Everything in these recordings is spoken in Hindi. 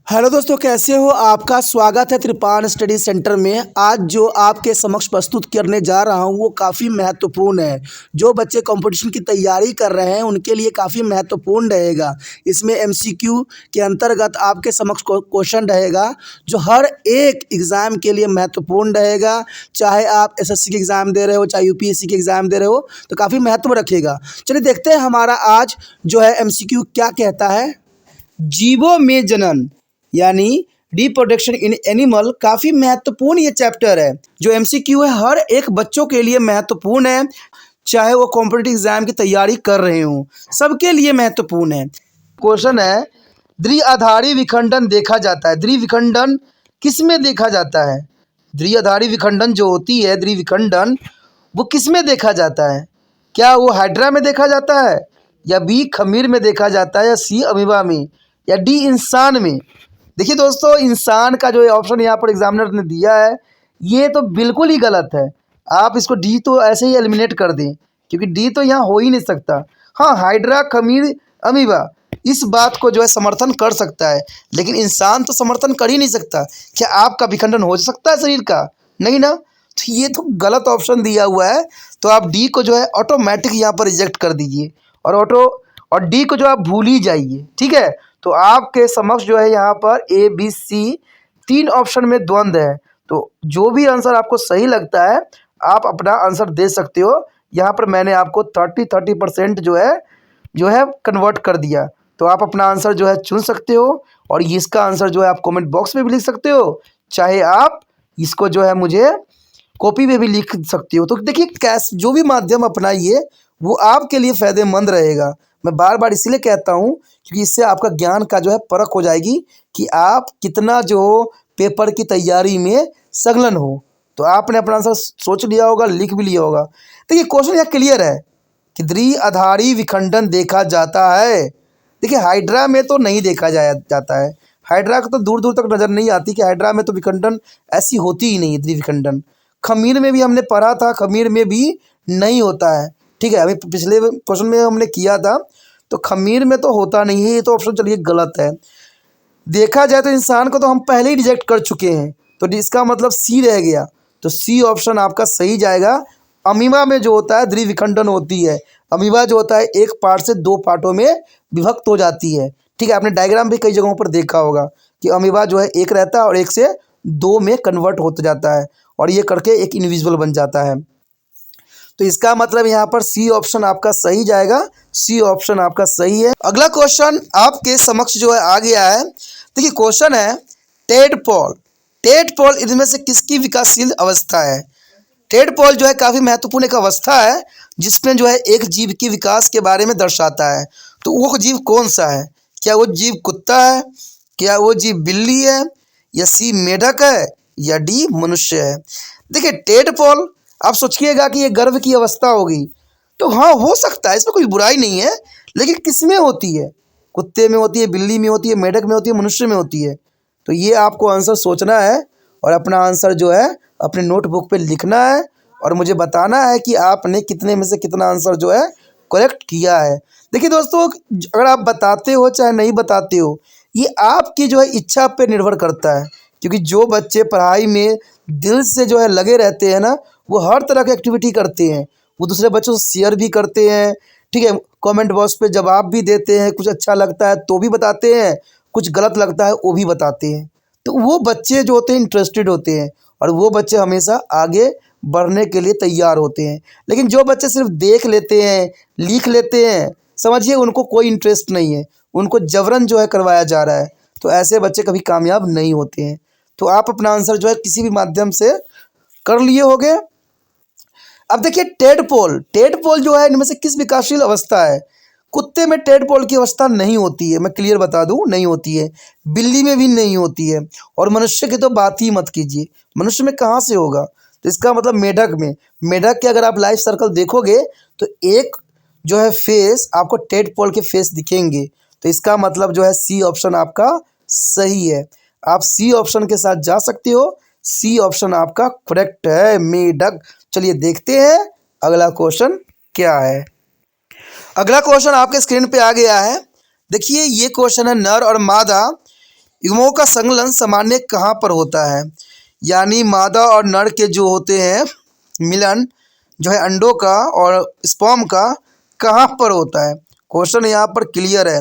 हेलो दोस्तों, कैसे हो? आपका स्वागत है त्रिपान स्टडी सेंटर में। आज जो आपके समक्ष प्रस्तुत करने जा रहा हूं वो काफ़ी महत्वपूर्ण है। जो बच्चे कंपटीशन की तैयारी कर रहे हैं उनके लिए काफ़ी महत्वपूर्ण रहेगा। इसमें एमसीक्यू के अंतर्गत आपके समक्ष क्वेश्चन रहेगा जो हर एक एग्ज़ाम के लिए महत्वपूर्ण रहेगा। चाहे आप एसएससी की एग्ज़ाम दे रहे हो, चाहे यूपीएससी की एग्ज़ाम दे रहे हो, तो काफ़ी महत्व रखेगा। चलिए देखते हैं हमारा आज जो है एमसीक्यू क्या कहता है। जीवों में जनन यानी रिप्रोडक्शन इन एनिमल काफ़ी महत्वपूर्ण ये चैप्टर है। जो एमसीक्यू है हर एक बच्चों के लिए महत्वपूर्ण है, चाहे वो कॉम्पिटिटिव एग्जाम की तैयारी कर रहे हों, सबके लिए महत्वपूर्ण है। क्वेश्चन है, द्विआधारी विखंडन देखा जाता है। द्विविखंडन किस में देखा जाता है? द्विआधारी विखंडन जो होती है, द्विविखंडन, वो किस में देखा जाता है? क्या वो हाइड्रा में देखा जाता है, या बी खमीर में देखा जाता है, या सी अमीबा में, या डी इंसान में? देखिए दोस्तों, इंसान का जो ऑप्शन यहाँ पर एग्जामिनर ने दिया है ये तो बिल्कुल ही गलत है। आप इसको डी तो ऐसे ही एलिमिनेट कर दें, क्योंकि डी तो यहाँ हो ही नहीं सकता। हाँ, हाइड्रा, खमीर, अमीबा इस बात को जो है समर्थन कर सकता है, लेकिन इंसान तो समर्थन कर ही नहीं सकता। क्या आपका विखंडन हो सकता है शरीर का? नहीं ना। तो ये तो गलत ऑप्शन दिया हुआ है, तो आप डी को जो है ऑटोमेटिक यहाँ पर रिजेक्ट कर दीजिए और डी को जो आप भूल ही जाइए। ठीक है, तो आपके समक्ष जो है यहाँ पर ए बी सी तीन ऑप्शन में द्वंद्व है, तो जो भी आंसर आपको सही लगता है आप अपना आंसर दे सकते हो। यहाँ पर मैंने आपको 30% जो है कन्वर्ट कर दिया, तो आप अपना आंसर जो है चुन सकते हो, और इसका आंसर जो है आप कमेंट बॉक्स में भी लिख सकते हो, चाहे आप इसको जो है मुझे कॉपी में भी लिख सकते हो। तो देखिए, कैसे जो भी माध्यम अपनाइए वो आपके लिए फ़ायदेमंद रहेगा। मैं बार बार इसलिए कहता हूँ क्योंकि इससे आपका ज्ञान का जो है परख हो जाएगी कि आप कितना जो पेपर की तैयारी में संलग्न हो। तो आपने अपना आंसर सोच लिया होगा, लिख भी लिया होगा। देखिए, क्वेश्चन यहाँ क्लियर है कि द्विआधारी विखंडन देखा जाता है। देखिए, हाइड्रा में तो नहीं देखा जाता है। हाइड्रा को तो दूर दूर तक नज़र नहीं आती कि हाइड्रा में तो विखंडन ऐसी होती ही नहीं है, द्विविखंडन। खमीर में भी हमने पढ़ा था, खमीर में भी नहीं होता है। ठीक है, अभी पिछले क्वेश्चन में हमने किया था, तो खमीर में तो होता नहीं है। ये तो ऑप्शन चलिए गलत है। देखा जाए तो इंसान को तो हम पहले ही रिजेक्ट कर चुके हैं, तो इसका मतलब सी रह गया, तो सी ऑप्शन आपका सही जाएगा। अमीबा में जो होता है द्विविखंडन होती है। अमीबा जो होता है एक पार्ट से दो पार्टों में विभक्त हो जाती है। ठीक है, आपने डायग्राम भी कई जगहों पर देखा होगा कि अमीबा जो है एक रहता है और एक से दो में कन्वर्ट होता जाता है, और ये करके एक इंडिविजुअल बन जाता है। तो इसका मतलब यहाँ पर सी ऑप्शन आपका सही जाएगा। सी ऑप्शन आपका सही है। अगला क्वेश्चन आपके समक्ष जो है आ गया है। देखिए, क्वेश्चन है, टेडपोल। टेडपोल इनमें से किसकी विकासशील अवस्था है? टेडपोल जो है काफ़ी महत्वपूर्ण एक अवस्था है जिसमें जो है एक जीव के विकास के बारे में दर्शाता है। तो वो जीव कौन सा है? क्या वो जीव कुत्ता है, क्या वो जीव बिल्ली है, या सी मेढक है, या डी मनुष्य है? देखिए, टेडपोल आप सोचिएगा कि ये गर्भ की अवस्था होगी, तो हाँ हो सकता है, इसमें कोई बुराई नहीं है, लेकिन किस में होती है? कुत्ते में होती है, बिल्ली में होती है, मेढक में होती है, मनुष्य में होती है? तो ये आपको आंसर सोचना है और अपना आंसर जो है अपने नोटबुक पे लिखना है, और मुझे बताना है कि आपने कितने में से कितना आंसर जो है करेक्ट किया है। देखिए दोस्तों, अगर आप बताते हो चाहे नहीं बताते हो, ये आपकी जो है इच्छा पे निर्भर करता है, क्योंकि जो बच्चे पढ़ाई में दिल से जो है लगे रहते हैं ना, वो हर तरह की एक्टिविटी करते हैं। वो दूसरे बच्चों से शेयर भी करते हैं, ठीक है, कमेंट बॉक्स पे जवाब भी देते हैं, कुछ अच्छा लगता है तो भी बताते हैं, कुछ गलत लगता है वो भी बताते हैं। तो वो बच्चे जो होते हैं इंटरेस्टेड होते हैं, और वो बच्चे हमेशा आगे बढ़ने के लिए तैयार होते हैं। लेकिन जो बच्चे सिर्फ देख लेते हैं, लिख लेते हैं, समझिए उनको कोई इंटरेस्ट नहीं है, उनको जबरन जो है करवाया जा रहा है, तो ऐसे बच्चे कभी कामयाब नहीं होते हैं। तो आप अपना आंसर जो है किसी भी माध्यम से कर लिए होंगे। अब देखिए, टेडपोल। टेडपोल जो है इनमें से किस विकासशील अवस्था है? कुत्ते में टेडपोल की अवस्था नहीं होती है, मैं क्लियर बता दूं, नहीं होती है। बिल्ली में भी नहीं होती है, और मनुष्य की तो बात ही मत कीजिए। मनुष्य में कहाँ से होगा? तो इसका मतलब मेढक में। मेढक के अगर आप लाइफ सर्कल देखोगे तो एक जो है फेस आपको टेडपोल के फेस दिखेंगे, तो इसका मतलब जो है सी ऑप्शन आपका सही है। आप सी ऑप्शन के साथ जा सकते हो, सी ऑप्शन आपका करेक्ट है, मेढक। चलिए देखते हैं अगला क्वेश्चन क्या है। अगला क्वेश्चन आपके स्क्रीन पे आ गया है। देखिए, ये क्वेश्चन है, नर और मादा युग्मकों का संलयन सामान्य कहाँ पर होता है? यानी मादा और नर के जो होते हैं मिलन जो है अंडों का और स्पर्म का कहाँ पर होता है? क्वेश्चन यहाँ पर क्लियर है।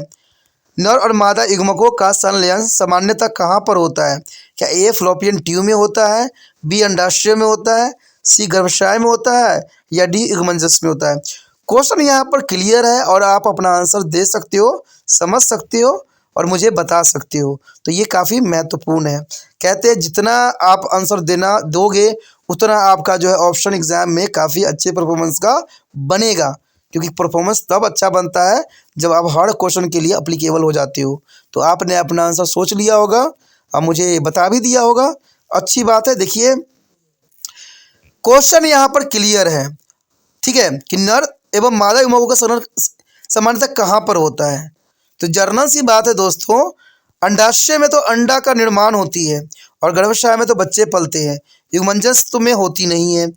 नर और मादा युग्मकों का संलयन सामान्यतः कहाँ पर होता है? क्या ए फ्लोपियन ट्यूब में होता है, बी अंडाशय में होता है, सी गर्भाशय में होता है या डी युग्मनज में होता है? क्वेश्चन यहाँ पर क्लियर है और आप अपना आंसर दे सकते हो, समझ सकते हो और मुझे बता सकते हो। तो ये काफ़ी महत्वपूर्ण है। कहते हैं जितना आप आंसर देना दोगे उतना आपका जो है ऑप्शन एग्ज़ाम में काफ़ी अच्छे परफॉर्मेंस का बनेगा, क्योंकि परफॉर्मेंस तब अच्छा बनता है जब आप हर क्वेश्चन के लिए अप्लीकेबल हो जाते हो। तो आपने अपना आंसर सोच लिया होगा और मुझे बता भी दिया होगा, अच्छी बात है। देखिए क्वेश्चन यहाँ पर क्लियर है, ठीक है, कि नर एवं मादा युग्मकों का संलयन सामान्यतः कहाँ पर होता है? तो जर्नल सी बात है दोस्तों, अंडाशय में तो अंडा का निर्माण होती है और गर्भाशय में तो बच्चे पलते हैं, युग्मनज तो में होती नहीं है।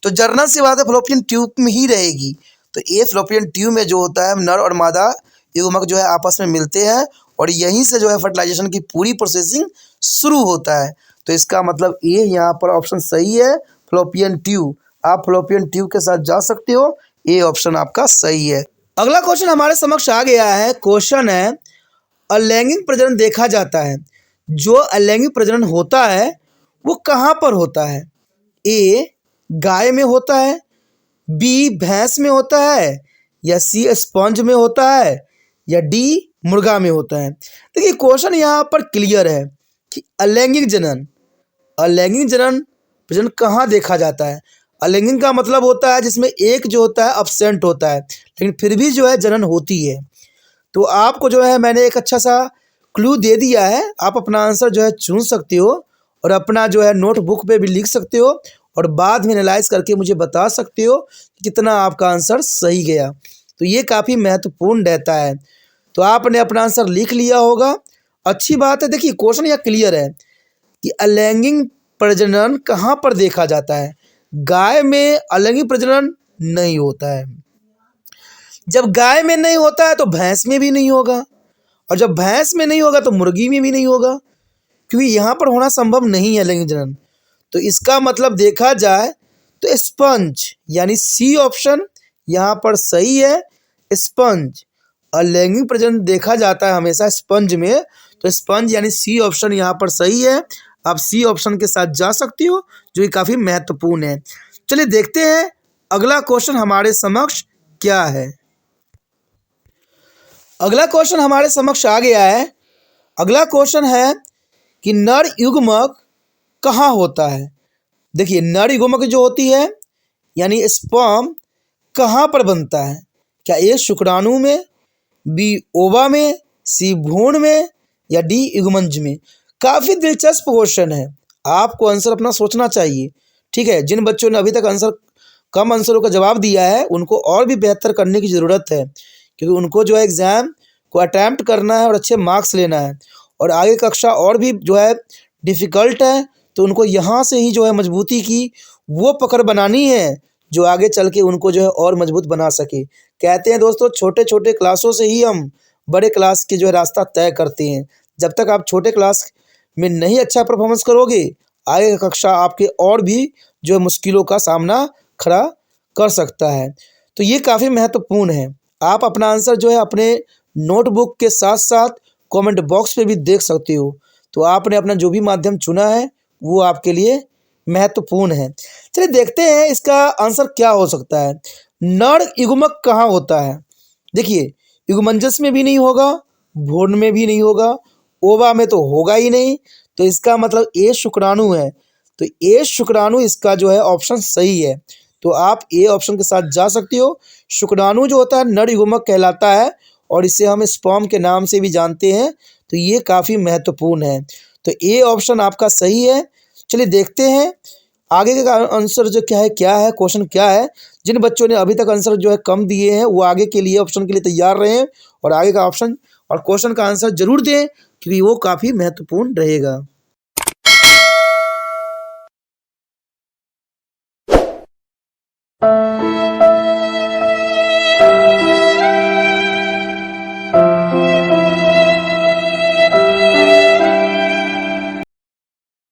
तो जर्नल सी बात है फ्लोपियन ट्यूब में ही रहेगी। तो ये फ्लोपियन ट्यूब में जो होता है नर और मादा युग्मक जो है आपस में मिलते हैं और यहीं से जो है फर्टिलाइजेशन की पूरी प्रोसेसिंग शुरू होता है। तो इसका मतलब ये यहाँ पर ऑप्शन सही है, फ्लोपियन ट्यूब। आप फ्लोपियन ट्यूब के साथ जा सकते हो, ये ऑप्शन आपका सही है। अगला क्वेश्चन हमारे समक्ष आ गया है। क्वेश्चन है अलैंगिक प्रजनन देखा जाता है, जो अलैंगिक प्रजनन होता है वो कहाँ पर होता है? ए गाय में होता है, बी भैंस में होता है या सी स्पंज में होता है या डी मुर्गा में होता है? देखिए क्वेश्चन यहाँ पर क्लियर है कि अलैंगिक जनन प्रजनन कहाँ देखा जाता है। अलैंगिक का मतलब होता है जिसमें एक जो होता है एब्सेंट होता है लेकिन फिर भी जो है जनन होती है। तो आपको जो है मैंने एक अच्छा सा क्लू दे दिया है, आप अपना आंसर जो है चुन सकते हो और अपना जो है नोटबुक पे भी लिख सकते हो और बाद में एनालाइज करके मुझे बता सकते हो कि कितना आपका आंसर सही गया। तो ये काफ़ी महत्वपूर्ण रहता है। तो आपने अपना आंसर लिख लिया होगा, अच्छी बात है। देखिए क्वेश्चन यह क्लियर है कि अलैंगिक प्रजनन कहाँ पर देखा जाता है। गाय में अलैंगिक प्रजनन नहीं होता है। जब गाय में नहीं होता है तो भैंस में भी नहीं होगा और जब भैंस में नहीं होगा तो मुर्गी में भी नहीं होगा, क्योंकि यहाँ पर होना संभव नहीं है अलैंगिक जनन। तो इसका मतलब देखा जाए तो स्पंज यानी सी ऑप्शन यहाँ पर सही है। स्पंज अलैंगिक प्रजनन देखा जाता है हमेशा स्पंज में, तो स्पंज यानी सी ऑप्शन यहाँ पर सही है। आप सी ऑप्शन के साथ जा सकती हो, जो कि काफ़ी महत्वपूर्ण है। चलिए देखते हैं अगला क्वेश्चन हमारे समक्ष क्या है। अगला क्वेश्चन हमारे समक्ष आ गया है। अगला क्वेश्चन है कि नर युग्मक कहाँ होता है। देखिए नर युग्मक जो होती है यानी स्पर्म कहाँ पर बनता है? क्या ए शुक्राणु में, बी ओवा में, सी भ्रूण में या डी युग्मनज में? काफ़ी दिलचस्प क्वेश्चन है, आपको आंसर अपना सोचना चाहिए, ठीक है। जिन बच्चों ने अभी तक कम आंसरों का जवाब दिया है उनको और भी बेहतर करने की ज़रूरत है, क्योंकि उनको जो है एग्ज़ाम को अटैम्प्ट करना है और अच्छे मार्क्स लेना है और आगे कक्षा और भी जो है डिफ़िकल्ट है। तो उनको यहाँ से ही जो है मजबूती की वो पकड़ बनानी है जो आगे चल के उनको जो है और मजबूत बना सके। कहते हैं दोस्तों छोटे छोटे क्लासों से ही हम बड़े क्लास के जो है रास्ता तय करते हैं। जब तक आप छोटे क्लास में नहीं अच्छा परफॉर्मेंस करोगे, आगे का कक्षा आपके और भी जो है मुश्किलों का सामना खड़ा कर सकता है। तो ये काफ़ी महत्वपूर्ण है। आप अपना आंसर जो है अपने नोटबुक के साथ साथ कमेंट बॉक्स पे भी देख सकते हो। तो आपने अपना जो भी माध्यम चुना है वो आपके लिए महत्वपूर्ण है। चलिए देखते हैं इसका आंसर क्या हो सकता है। नर युग्मक कहाँ होता है? देखिए युग्मनज में भी नहीं होगा, भ्रूण में भी नहीं होगा, ओवा में तो होगा ही नहीं। तो इसका मतलब ए शुक्राणु है। तो ए शुक्राणु इसका जो है ऑप्शन सही है। तो आप ए ऑप्शन के साथ जा सकते हो। शुक्राणु जो होता है नर युग्मक कहलाता है और इसे हम स्पर्म के नाम से भी जानते हैं। तो ये काफ़ी महत्वपूर्ण है। तो ए ऑप्शन आपका सही है। चलिए देखते हैं आगे का आंसर जो क्या है क्वेश्चन क्या है। जिन बच्चों ने अभी तक आंसर जो है कम दिए हैं वो आगे के लिए ऑप्शन के लिए तैयार रहें और आगे का ऑप्शन और क्वेश्चन का आंसर जरूर दें, क्योंकि वो काफ़ी महत्वपूर्ण रहेगा।